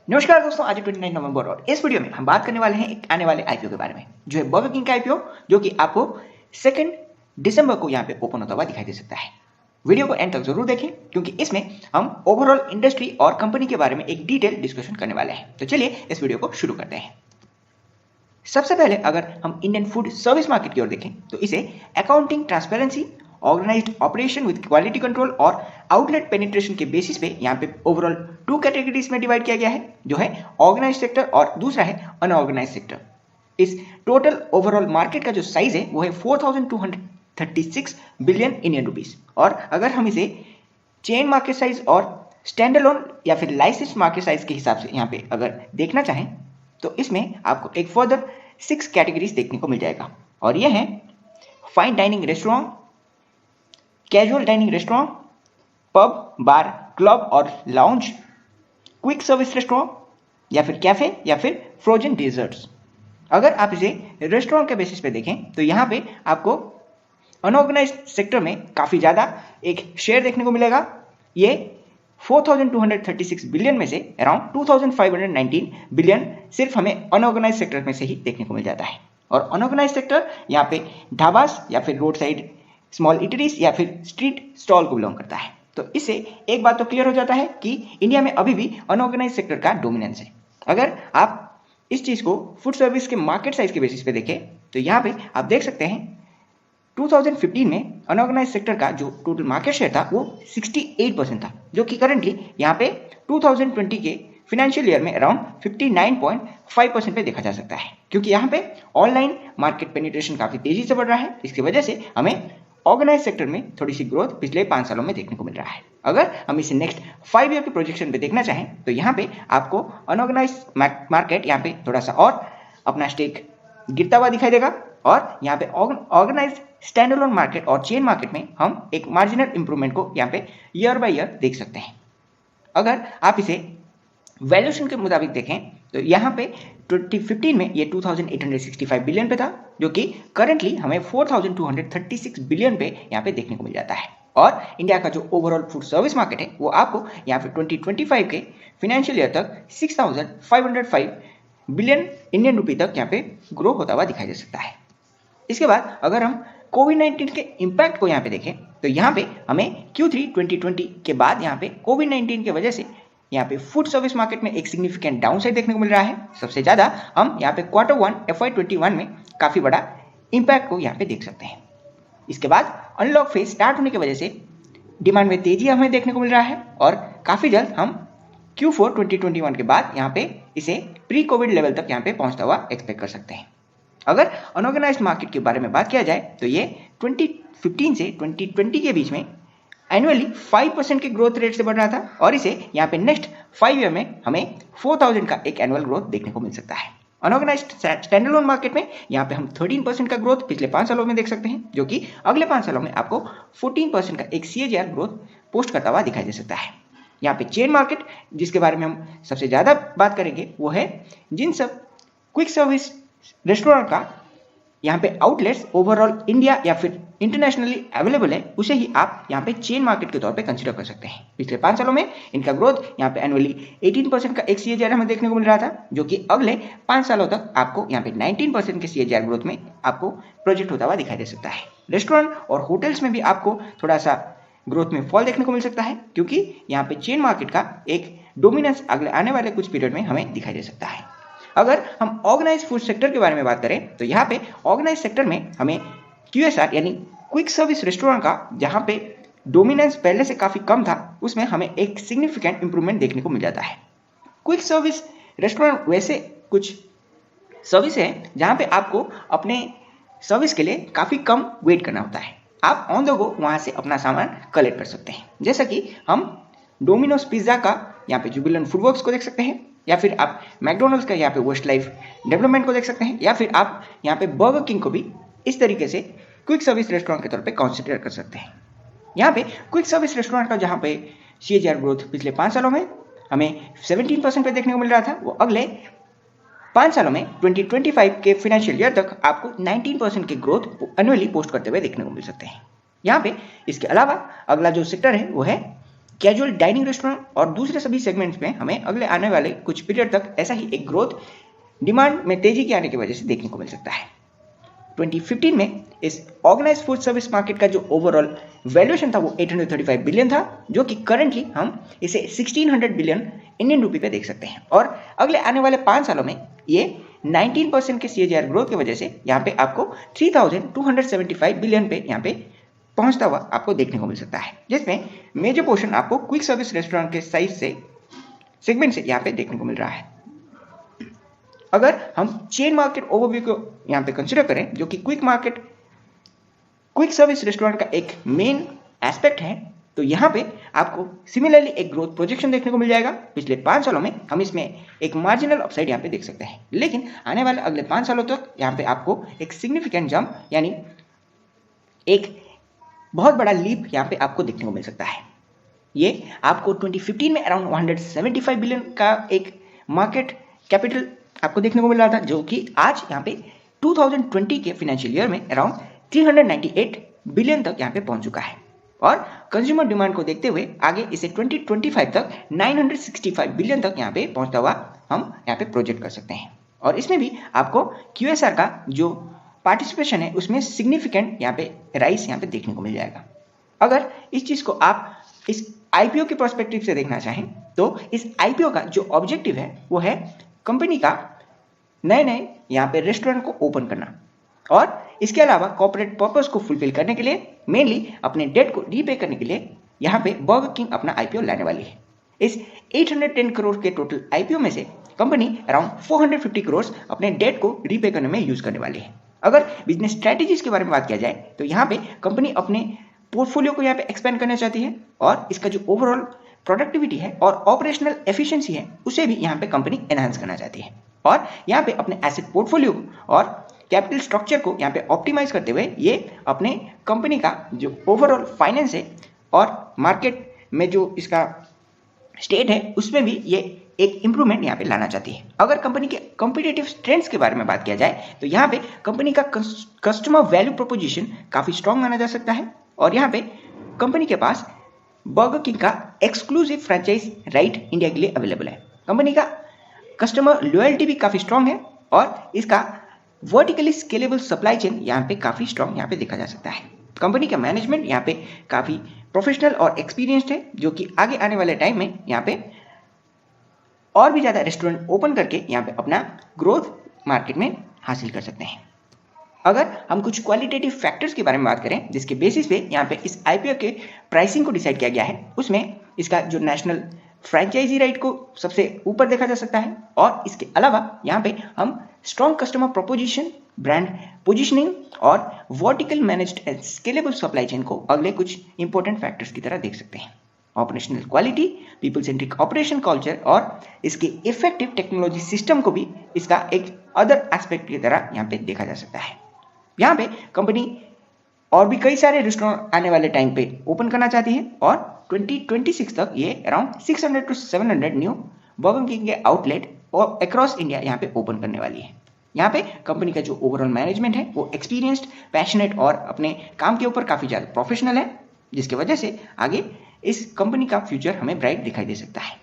नमस्कार दोस्तों, आज 29 नवंबर और इस वीडियो में हम बात करने वाले हैं एक आने वाले आईपीओ के बारे में, जो है बर्गर किंग का आईपीओ, जो कि आपको 2 दिसंबर को यहाँ पे ओपन होता हुआ दिखाई दे सकता है। वीडियो को एंड तक जरूर देखें, क्योंकि इसमें हम ओवरऑल इंडस्ट्री और कंपनी के बारे में एक डिटेल डिस्कशन करने वाले हैं। तो चलिए इस वीडियो को शुरू करते हैं। सबसे पहले अगर हम इंडियन फूड सर्विस मार्केट की ओर देखें तो इसे accounting transparency, organised operation with quality control और आउटलेट पेनिट्रेशन के बेसिस पे यहाँ पे ओवरऑल 2 कैटेगरीज में डिवाइड किया गया है, जो है ऑर्गेनाइज्ड सेक्टर और दूसरा है अनऑर्गेनाइज्ड सेक्टर। इस टोटल ओवरऑल मार्केट का जो साइज है वो है 4236 बिलियन इंडियन रुपीस। और अगर हम इसे चेन मार्केट साइज और स्टैंडअलोन या फिर लाइसेंस मार्केट साइज के हिसाब से यहाँ पे अगर देखना चाहें तो इसमें आपको एक फर्दर 6 कैटेगरीज देखने को मिल जाएगा, और ये है fine dining restaurant, casual dining restaurant, pub, bar, club और लाउंज, क्विक सर्विस रेस्टोरेंट या फिर कैफे या फिर फ्रोजन डेजर्ट्स। अगर आप इसे रेस्टोरेंट के बेसिस पे देखें तो यहाँ पे आपको अनऑर्गेनाइज्ड सेक्टर में काफ़ी ज़्यादा एक शेयर देखने को मिलेगा। ये 4236 बिलियन में से अराउंड 2519 बिलियन सिर्फ हमें अनऑर्गेनाइज्ड सेक्टर में से ही देखने को मिल जाता है। और अनऑर्गेनाइज्ड सेक्टर यहाँ पे ढाबास या फिर रोड साइड स्मॉल इटरीज या फिर स्ट्रीट स्टॉल को बिलोंग करता है। तो इससे एक बात तो क्लियर हो जाता है कि इंडिया में अभी भी अनऑर्गेनाइज्ड सेक्टर का डोमिनेंस है। अगर आप इस चीज़ को फूड सर्विस के मार्केट साइज के बेसिस पे देखें तो यहाँ पे आप देख सकते हैं 2015 में अनऑर्गेनाइज्ड सेक्टर का जो टोटल मार्केट शेयर था वो 68% था, जो कि करंटली यहाँ पे 2020 के फिनेंशियल ईयर में अराउंड 59.5% पे देखा जा सकता है, क्योंकि यहाँ पे ऑनलाइन मार्केट पेनिट्रेशन काफ़ी तेजी से बढ़ रहा है। इसकी वजह से हमें ऑर्गेनाइज सेक्टर में थोड़ी सी ग्रोथ पिछले 5 सालों में देखने को मिल रहा है। अगर हम इसे नेक्स्ट 5 ईयर के प्रोजेक्शन पे देखना चाहें तो यहाँ पे आपको अनऑर्गेनाइज मार्केट यहाँ पे थोड़ा सा और अपना स्टेक गिरता हुआ दिखाई देगा, और यहाँ पे ऑर्गेनाइज स्टैंडअलोन मार्केट और चेन मार्केट में हम एक मार्जिनल इंप्रूवमेंट को यहाँ पे ईयर बाय ईयर देख सकते हैं। अगर आप इसे वैल्यूएशन के मुताबिक देखें तो यहाँ पे 2015 में ये 2865 बिलियन पे था, जो कि करंटली हमें 4236 बिलियन पे यहाँ पे देखने को मिल जाता है। और इंडिया का जो ओवरऑल फूड सर्विस मार्केट है वो आपको यहाँ पे 2025 के फिनेंशियल ईयर तक 6505 बिलियन इंडियन रुपी तक यहाँ पे ग्रो होता हुआ दिखाई दे सकता है। इसके बाद अगर हम कोविड-19 के इम्पैक्ट को यहाँ पे देखें तो यहाँ पे हमें Q3 2020 के बाद यहाँ पे कोविड-19 की वजह से यहाँ पे फूड सर्विस मार्केट में एक सिग्निफिकेंट डाउनसाइड देखने को मिल रहा है। सबसे ज़्यादा हम यहाँ पे Q1 FY21 में काफ़ी बड़ा इम्पैक्ट को यहाँ पे देख सकते हैं। इसके बाद अनलॉक फेज स्टार्ट होने की वजह से डिमांड में तेजी हमें देखने को मिल रहा है, और काफ़ी जल्द हम Q4 2021 के बाद यहाँ पे इसे प्री कोविड लेवल तक यहाँ पे पहुँचता हुआ एक्सपेक्ट कर सकते हैं। अगर अनऑर्गेनाइज्ड मार्केट के बारे में बात किया जाए तो ये 2015 से 2020 के बीच में एनुअली 5% के ग्रोथ रेट से बढ़ रहा था, और इसे यहाँ पे नेक्स्ट 5 ईयर में हमें 4000 का एक एनुअल ग्रोथ देखने को मिल सकता है। अनऑर्गेनाइज्ड स्टैंडअलोन मार्केट में यहाँ पे हम 13% का ग्रोथ पिछले 5 सालों में देख सकते हैं, जो कि अगले 5 सालों में आपको 14% का एक CAGR ग्रोथ पोस्ट करता हुआ दिखाई दे सकता है। यहाँ पे चेन मार्केट जिसके बारे में हम सबसे ज़्यादा बात करेंगे वो है जिन सब क्विक सर्विस रेस्टोरेंट का यहाँ पे आउटलेट्स ओवरऑल इंडिया या फिर इंटरनेशनली अवेलेबल है, उसे ही आप यहाँ पे चेन मार्केट के तौर पे कंसीडर कर सकते हैं। पिछले 5 सालों में इनका ग्रोथ यहाँ पे एनुअली 18% का एक CAGR हमें देखने को मिल रहा था, जो कि अगले 5 सालों तक आपको यहाँ पे 19% के CAGR ग्रोथ में आपको प्रोजेक्ट होता हुआ दिखाई दे सकता है। रेस्टोरेंट और होटल्स में भी आपको थोड़ा सा ग्रोथ में फॉल देखने को मिल सकता है, क्योंकि यहाँ पे चेन मार्केट का एक डोमिनेंस अगले आने वाले कुछ पीरियड में हमें दिखाई दे सकता है। अगर हम ऑर्गेनाइज फूड सेक्टर के बारे में बात करें तो यहाँ पे ऑर्गेनाइज सेक्टर में हमें QSR यानी क्विक सर्विस रेस्टोरेंट का जहाँ पे डोमिनेंस पहले से काफ़ी कम था, उसमें हमें एक सिग्निफिकेंट इंप्रूवमेंट देखने को मिल जाता है। क्विक सर्विस रेस्टोरेंट वैसे कुछ सर्विस है जहाँ पे आपको अपने सर्विस के लिए काफ़ी कम वेट करना होता है। आप ऑन द गो वहाँ से अपना सामान कलेक्ट कर सकते हैं, जैसा कि हम डोमिनोज पिज़्ज़ा का यहाँ पे जुबिलेंट फूडवर्क्स को देख सकते हैं, या फिर आप मैकडोनल्ड्स का यहाँ पे वेस्ट लाइफ डेवलपमेंट को देख सकते हैं, या फिर आप यहाँ पे बर्गर किंग को भी इस तरीके से क्विक सर्विस रेस्टोरेंट के तौर पे कंसिडर कर सकते हैं। यहाँ पे क्विक सर्विस रेस्टोरेंट का जहाँ पे CAGR ग्रोथ पिछले 5 सालों में हमें 17% पे देखने को मिल रहा था, वो अगले 5 सालों में 2025 के फिनेंशियल ईयर तक आपको 19% के ग्रोथ एनुअली पोस्ट करते हुए देखने को मिल सकते हैं। यहाँ पे इसके अलावा अगला जो सेक्टर है वो है कैजुअल डाइनिंग रेस्टोरेंट और दूसरे सभी सेगमेंट्स में हमें अगले आने वाले कुछ पीरियड तक ऐसा ही एक ग्रोथ डिमांड में तेजी के आने की वजह से देखने को मिल सकता है। 2015 में इस ऑर्गेनाइज्ड फूड सर्विस मार्केट का जो ओवरऑल वैल्यूएशन था वो 835 बिलियन था, जो कि करंटली हम इसे 1600 बिलियन इंडियन रुपी पे देख सकते हैं। और अगले आने वाले 5 सालों में ये 19% के CAGR ग्रोथ की वजह से यहाँ पे आपको 3275 बिलियन पे यहाँ पे पहुंचता हुआ आपको देखने को मिल सकता है, जिसमें मेजर पोर्शन आपको क्विक सर्विस रेस्टोरेंट के साइज से सेगमेंट से यहाँ पे देखने को मिल रहा है। अगर हम चेन मार्केट ओवरव्यू को यहाँ पे कंसिडर करें, जो कि क्विक सर्विस रेस्टोरेंट का एक मेन एस्पेक्ट है, तो यहाँ पे आपको सिमिलरली एक ग्रोथ प्रोजेक्शन देखने को मिल जाएगा। पिछले 5 सालों में हम इसमें एक मार्जिनल अपसाइड यहाँ पे देख सकते हैं, लेकिन आने वाले अगले 5 सालों तक यहाँ पे आपको एक सिग्निफिकेंट जंप यानी एक बहुत बड़ा लीप यहाँ पे आपको देखने को मिल सकता है। ये आपको 2015 में अराउंड 175 बिलियन का एक मार्केट कैपिटल आपको देखने को मिल रहा था, जो कि आज यहाँ पे 2020 के फाइनेंशियल ईयर में अराउंड 398 बिलियन तक यहाँ पे पहुंच चुका है। और कंज्यूमर डिमांड को देखते हुए आगे इसे 2025 तक 965 बिलियन तक यहाँ पे पहुंचता हुआ हम यहाँ पे प्रोजेक्ट कर सकते हैं। और इसमें भी आपको QSR का जो पार्टिसिपेशन है उसमें सिग्निफिकेंट यहाँ पे राइस यहाँ पे देखने को मिल जाएगा। अगर इस चीज को आप इस IPO के पर्सपेक्टिव से देखना चाहें, तो इस IPO का जो ऑब्जेक्टिव है वो है कंपनी का नए यहाँ पे रेस्टोरेंट को ओपन करना, और इसके अलावा कॉर्पोरेट पर्पस को फुलफिल करने के लिए, मेनली अपने डेट को रीपे करने के लिए यहाँ पे बर्गर किंग अपना IPO लाने वाली है। इस 810 करोड़ के टोटल IPO में से कंपनी अराउंड 450 करोड़ अपने डेट को रीपे करने में यूज करने वाली है। अगर बिजनेस स्ट्रेटेजीज के बारे में बात किया जाए, तो यहाँ पे कंपनी अपने पोर्टफोलियो को यहाँ पे एक्सपेंड करना चाहती है, और इसका जो ओवरऑल प्रोडक्टिविटी है और ऑपरेशनल एफिशिएंसी है उसे भी यहाँ पे कंपनी एनहांस करना चाहती है। और यहाँ पे अपने एसेट पोर्टफोलियो और कैपिटल स्ट्रक्चर को यहाँ पे ऑप्टिमाइज करते हुए ये अपने कंपनी का जो ओवरऑल फाइनेंस है और मार्केट में जो इसका स्टेट है उसमें भी ये एक इंप्रूवमेंट यहाँ पे लाना चाहती है। अगर कंपनी के कॉम्पिटिटिव स्ट्रेंथ्स के बारे में बात किया जाए, तो यहाँ पे कंपनी का कस्टमर वैल्यू प्रोपोजिशन काफी स्ट्रॉन्ग माना जा सकता है, और यहाँ पे कंपनी के पास बर्गर किंग का एक्सक्लूसिव फ्रेंचाइज राइट इंडिया के लिए अवेलेबल है। कंपनी का कस्टमर लॉयल्टी भी काफी स्ट्रॉन्ग है, और इसका वर्टिकली स्केलेबल सप्लाई चेन यहाँ पे काफी स्ट्रॉन्ग यहाँ पे देखा जा सकता है। कंपनी का मैनेजमेंट यहाँ पे काफी प्रोफेशनल और एक्सपीरियंस्ड है, जो कि आगे आने वाले टाइम में यहाँ पे और भी ज्यादा रेस्टोरेंट ओपन करके यहाँ पे अपना ग्रोथ मार्केट में हासिल कर सकते हैं। अगर हम कुछ क्वालिटेटिव फैक्टर्स के बारे में बात करें जिसके बेसिस पे यहाँ पे इस IPO के प्राइसिंग को डिसाइड किया गया है, उसमें इसका जो नेशनल फ्रेंचाइजी राइट को सबसे ऊपर देखा जा सकता है, और इसके अलावा यहाँ पे हम strong customer proposition, brand positioning और vertical managed and scalable supply chain को अगले कुछ इंपॉर्टेंट फैक्टर्स की तरह देख सकते हैं। Operational quality, people centric operation culture और इसके इफेक्टिव टेक्नोलॉजी सिस्टम को भी इसका एक अदर एस्पेक्ट की तरह यहाँ पे देखा जा सकता है। यहाँ पे कंपनी और भी कई सारे रेस्टोरेंट आने वाले टाइम पे ओपन करना चाहती है, और 2026 तक ये around 600 to 700 new burger king के आउटलेट और अक्रॉस इंडिया यहाँ पे ओपन करने वाली है। यहाँ पे कंपनी का जो ओवरऑल मैनेजमेंट है वो एक्सपीरियंस्ड, पैशनेट और अपने काम के ऊपर काफी ज्यादा प्रोफेशनल है, जिसकी वजह से आगे इस कंपनी का फ्यूचर हमें ब्राइट दिखाई दे सकता है।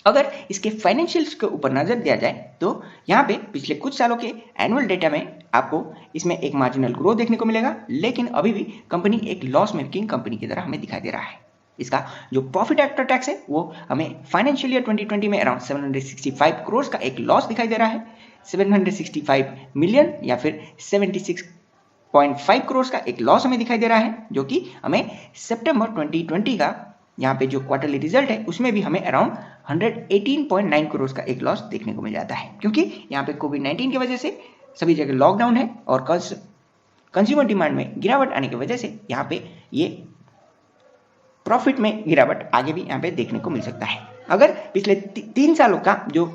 अगर इसके फाइनेंशियल्स के ऊपर नजर दिया जाए, तो यहाँ पे पिछले कुछ सालों के एनुअल डेटा में आपको इसमें एक मार्जिनल ग्रोथ देखने को मिलेगा, लेकिन अभी भी कंपनी एक लॉस मेकिंग कंपनी की तरह हमें दिखाई दे रहा है। इसका जो प्रॉफिट आफ्टर टैक्स है वो हमें फाइनेंशियल ईयर 2020 में अराउंड 765 करोड़ का एक लॉस दिखाई दे रहा है। 765 मिलियन या फिर 76.5 करोड़ का एक लॉस हमें दिखाई दे रहा है, जो कि हमें सितंबर 2020 का यहाँ पे जो क्वार्टरली रिजल्ट है उसमें भी हमें अराउंड 118.9 करोड़ का एक लॉस देखने को मिल जाता है, क्योंकि यहाँ पे कोविड-19 की वजह से सभी जगह लॉकडाउन है और कंज्यूमर डिमांड में गिरावट आने की वजह से यहाँ पे ये प्रॉफिट में गिरावट आगे भी यहाँ पे देखने को मिल सकता है। अगर पिछले 3 सालों का जो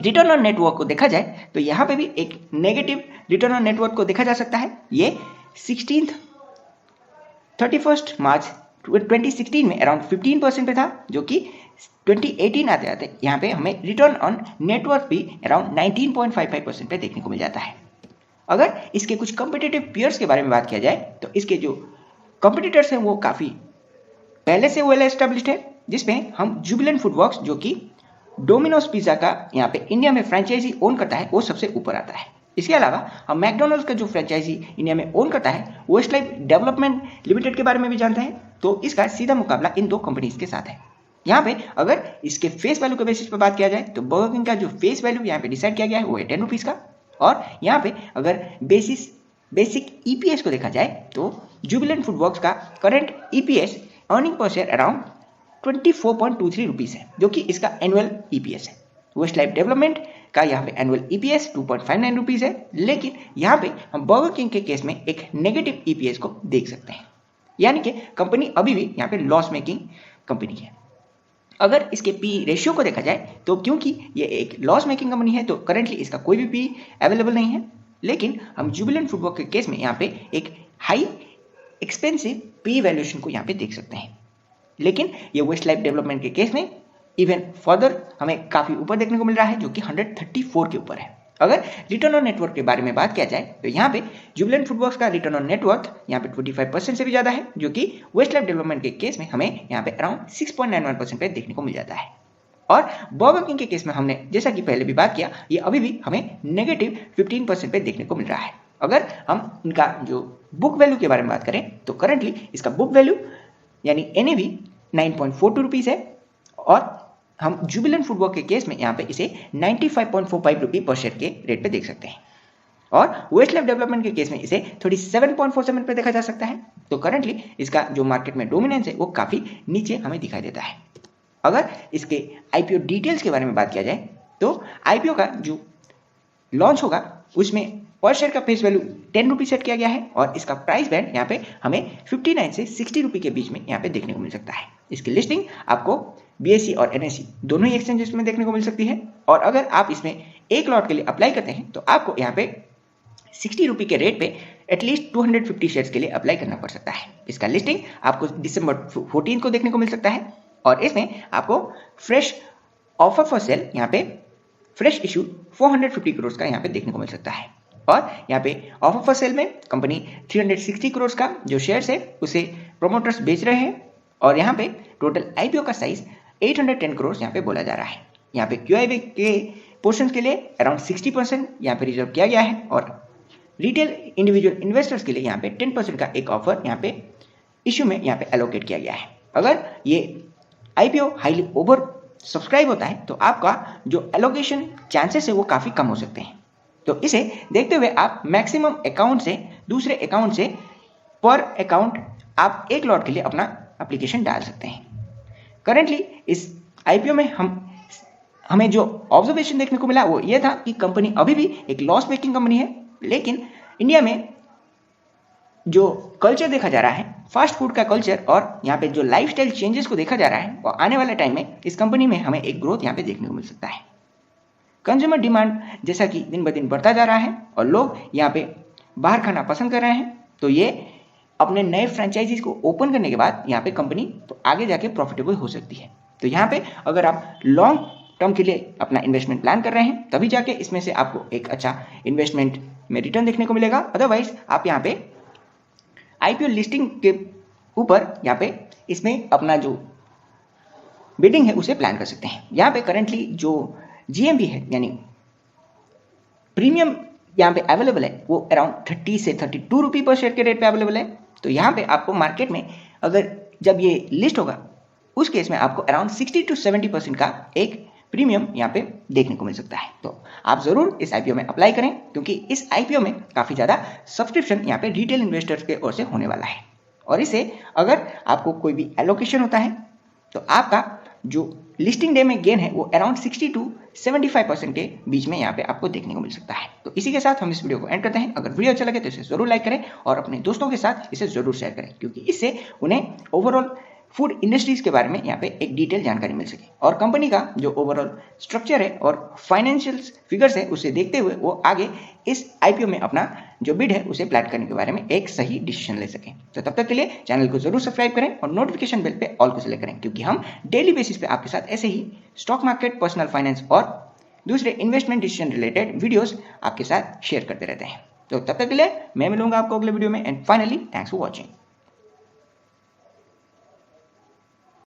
रिटर्न ऑन नेटवर्क को देखा जाए, तो यहाँ पे भी एक नेगेटिव रिटर्न ऑन नेटवर्क को देखा जा सकता है। ये 31 मार्च 2016 में अराउंड 15% पे था, जो कि 2018 आते आते यहाँ पे हमें रिटर्न ऑन नेटवर्क भी अराउंड 19.55% पे देखने को मिल जाता है। अगर इसके कुछ कॉम्पिटिटिव पीयर्स के बारे में बात किया जाए, तो इसके जो कॉम्पिटिटर्स हैं वो काफ़ी पहले से वेल एस्टेब्लिश्ड है, जिसमें हम जुबिलेंट फूडवर्क्स जो कि डोमिनोज पिज्जा का यहाँ पे इंडिया में फ्रेंचाइजी ओन करता है वो सबसे ऊपर आता है। इसके अलावा हम मैकडोनल्ड्स का जो फ्रेंचाइजी इंडिया में ओन करता है वेस्टलाइफ डेवलपमेंट लिमिटेड के बारे में भी जानते हैं। तो इसका सीधा मुकाबला इन दो कंपनीज के साथ है। यहाँ पे अगर इसके फेस वैल्यू के बेसिस पर बात किया जाए तो बर्गर किंग का जो फेस वैल्यू यहाँ पे डिसाइड किया गया है वो है 10 रुपीज़ का, और यहाँ पे अगर बेसिक ईपीएस को देखा जाए तो जुबिलेंट फूडवर्क्स का current EPS earning per share around 24.23 rupees है, जो कि इसका एनुअल ईपीएस है। वेस्टलाइफ डेवलपमेंट का यहाँ पे एनुअल ईपीएस 2.59 रुपीज़ है, लेकिन यहाँ पे हम बर्गर किंग के केस में एक नेगेटिव ईपीएस को देख सकते हैं, यानी कि कंपनी अभी भी यहाँ पे लॉस मेकिंग कंपनी है। अगर इसके पी रेशियो को देखा जाए तो क्योंकि ये एक लॉस मेकिंग कंपनी है तो करेंटली इसका कोई भी पी अवेलेबल नहीं है, लेकिन हम जुबिलेंट फूडवर्क के केस में यहाँ पे एक हाई एक्सपेंसिव पी वैल्यूएशन को यहाँ पे देख सकते हैं। लेकिन ये वेस्टलाइफ डेवलपमेंट के केस में इवन फर्दर हमें काफ़ी ऊपर देखने को मिल रहा है, जो कि 134 के ऊपर है। अगर रिटर्न ऑन नेटवर्थ के बारे में बात किया जाए तो यहाँ पे जुबिलेंट फूडवर्क्स का रिटर्न ऑन नेटवर्थ यहाँ पे 25% से भी ज़्यादा है, जो कि वेस्टलाइफ डेवलपमेंट के केस में हमें यहाँ पे अराउंड 6.91% पे देखने को मिल जाता है। और बर्गर किंग के केस में हमने जैसा कि पहले भी बात किया, ये अभी भी हमें नेगेटिव 15% पे देखने को मिल रहा है। अगर हम इनका जो बुक वैल्यू के बारे में बात करें तो करंटली इसका बुक वैल्यू यानी NAV 9.42 रुपीज़ है, और हम जुबिलेंट फूडवर्क के केस में यहाँ पे इसे 95.45 रुपये पर शेयर के रेट पे देख सकते हैं, और वेस्टलाइफ डेवलपमेंट के केस में इसे 37.47 पे देखा जा सकता है। तो करंटली इसका जो मार्केट में डोमिनेंस है वो काफ़ी नीचे हमें दिखाई देता है। अगर इसके IPO डिटेल्स के बारे में बात किया जाए तो IPO का जो लॉन्च होगा उसमें पर शेयर का फेस वैल्यू 10 रुपये सेट किया गया है, और इसका प्राइस बैंड यहाँ पे हमें 59 से 60 रुपये के बीच में यहाँ पे देखने को मिल सकता है। इसकी लिस्टिंग आपको BSE और NSE दोनों ही एक्सचेंजेस में देखने को मिल सकती है, और अगर आप इसमें एक लॉट के लिए अप्लाई करते हैं तो आपको यहाँ पे 60 रुपये के रेट पे एटलीस्ट 250 शेयर्स के लिए अप्लाई करना पड़ सकता है। इसका लिस्टिंग आपको दिसंबर 14 को देखने को मिल सकता है, और इसमें आपको फ्रेश ऑफर फॉर सेल यहाँ पे फ्रेश इशू 450 करोड़ का यहाँ पे देखने को मिल सकता है। और यहाँ पे ऑफर फॉर सेल में कंपनी 360 करोड़ का जो शेयर्स है उसे प्रोमोटर्स बेच रहे हैं, और यहाँ पे टोटल IPO का साइज 810 करोड़ यहाँ पे बोला जा रहा है। यहाँ पे QIB के पोर्शन के लिए अराउंड 60% यहाँ पे रिजर्व किया गया है, और रिटेल इंडिविजुअल इन्वेस्टर्स के लिए यहाँ पे 10% का एक ऑफर यहाँ पे इशू में यहाँ पे एलोकेट किया गया है। अगर ये IPO हाईली ओवर सब्सक्राइब होता है तो आपका जो एलोकेशन चांसेस है वो काफ़ी कम हो सकते हैं। तो इसे देखते हुए आप मैक्सिमम अकाउंट से दूसरे अकाउंट से पर अकाउंट आप एक लॉट के लिए अपना एप्लीकेशन डाल सकते हैं। करेंटली इस IPO में हमें जो ऑब्जर्वेशन देखने को मिला वो ये था कि कंपनी अभी भी एक लॉस मेकिंग कंपनी है, लेकिन इंडिया में जो कल्चर देखा जा रहा है फास्ट फूड का कल्चर, और यहाँ पे जो लाइफस्टाइल चेंजेस को देखा जा रहा है, और आने वाले टाइम में इस कंपनी में हमें एक ग्रोथ यहाँ पे देखने को मिल सकता है। कंज्यूमर डिमांड जैसा कि दिन ब दिन बढ़ता जा रहा है और लोग यहाँ पे बाहर खाना पसंद कर रहे हैं, तो ये अपने नए फ्रेंचाइजीज को ओपन करने के बाद यहाँ पे कंपनी तो आगे जाके प्रॉफिटेबल हो सकती है। तो यहाँ पे अगर आप लॉन्ग टर्म के लिए अपना इन्वेस्टमेंट प्लान कर रहे हैं तभी जाके इसमें से आपको एक अच्छा इन्वेस्टमेंट में रिटर्न देखने को मिलेगा। अदरवाइज आप यहाँ पे IPO लिस्टिंग के ऊपर यहाँ पे इसमें अपना जो बिडिंग है उसे प्लान कर सकते हैं। यहाँ पे करेंटली जो GMV है यानी प्रीमियम यहाँ पे अवेलेबल है वो अराउंड 30 से 32 रुपये पर शेयर के रेट पे अवेलेबल है। तो यहाँ पे आपको मार्केट में अगर जब ये लिस्ट होगा उस केस में आपको अराउंड 60 to 70% का एक प्रीमियम यहाँ पे देखने को मिल सकता है। तो आप ज़रूर इस IPO में अप्लाई करें, क्योंकि इस IPO में काफ़ी ज़्यादा सब्सक्रिप्शन यहाँ पे रिटेल इन्वेस्टर्स के ओर से होने वाला है, और इसे अगर आपको कोई भी एलोकेशन होता है तो आपका जो लिस्टिंग डे में गेन है वो अराउंड 60 to 75% के बीच में यहाँ पे आपको देखने को मिल सकता है। तो इसी के साथ हम इस वीडियो को एंड करते हैं। अगर वीडियो अच्छा लगे तो इसे जरूर लाइक करें और अपने दोस्तों के साथ इसे जरूर शेयर करें, क्योंकि इससे उन्हें ओवरऑल फूड इंडस्ट्रीज के बारे में यहाँ पे एक डिटेल जानकारी मिल सके, और कंपनी का जो ओवरऑल स्ट्रक्चर है और फाइनेंशियल फिगर्स है उसे देखते हुए वो आगे इस IPO में अपना जो बिड है उसे प्लान करने के बारे में एक सही डिसीजन ले सकें। तो तब तक के लिए चैनल को जरूर सब्सक्राइब करें और नोटिफिकेशन बेल पे ऑल को सिलेक्ट करें, क्योंकि हम डेली बेसिस पे आपके साथ ऐसे ही स्टॉक मार्केट, पर्सनल फाइनेंस और दूसरे इन्वेस्टमेंट डिसीजन रिलेटेड वीडियोस आपके साथ शेयर करते रहते हैं। तो तब तक के लिए मैं मिलूंगा आपको अगले वीडियो में, and finally thanks for watching.